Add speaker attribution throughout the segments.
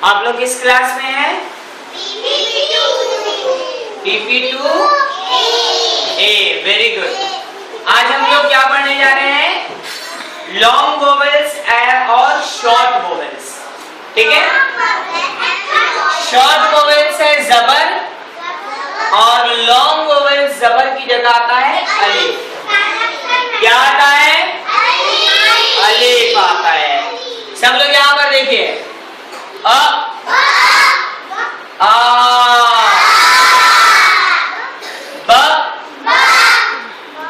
Speaker 1: आप लोग किस क्लास में हैं? PP2 A। Very good. आज हम लोग क्या पढ़ने जा रहे हैं? लॉन्ग वोवेल्स और शॉर्ट वोवेल्स। ठीक है, शॉर्ट वोवेल्स है जबर और लॉन्ग वोवेल्स जबर की जगह आता है अलिफ। क्या आता है? अलिफ आता है। सब लोग यहाँ पर देखिए, अ आ ब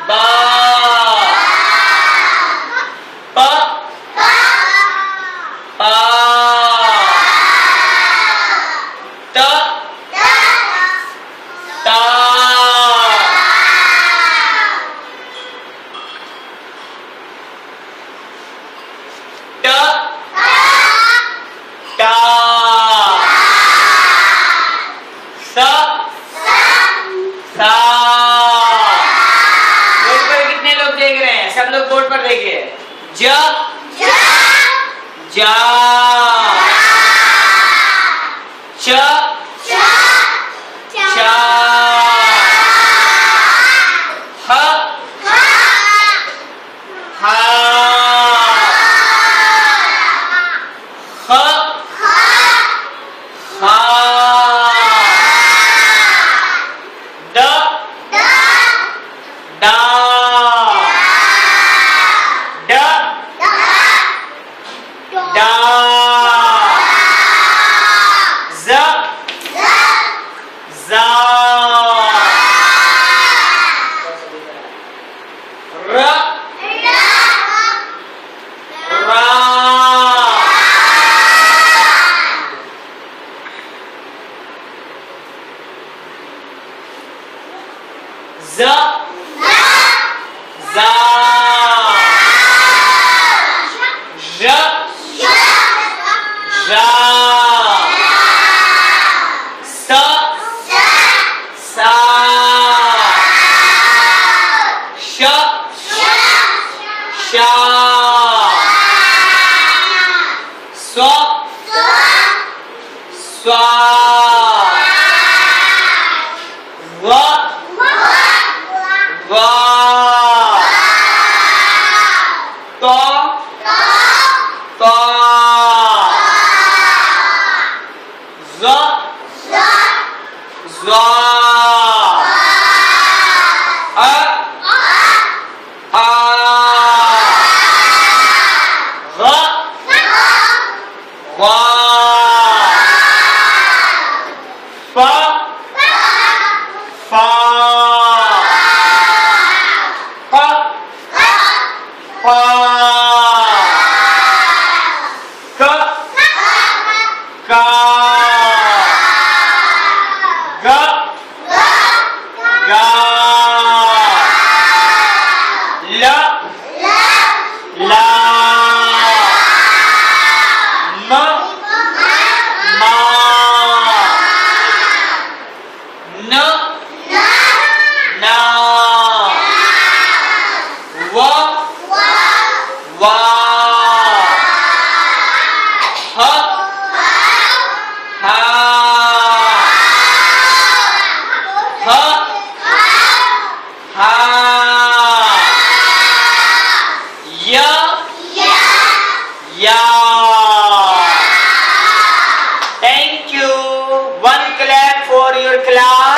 Speaker 1: बा प पा त ता ट टा सा सा। बोर्ड पर कितने लोग देख रहे हैं? सब लोग बोर्ड पर देखिए। ज जा च चा ह हा ख हा द दा ड डा ज जा र रा ज जा ज जा स सा श शा स्व स्वा व वा तो तो ज ज़ा अ आ ग वा फ फा फ फा क का ग गा ल ला म मा न ना व वा ह हा ह हा य या। Thank you. One clap for your class.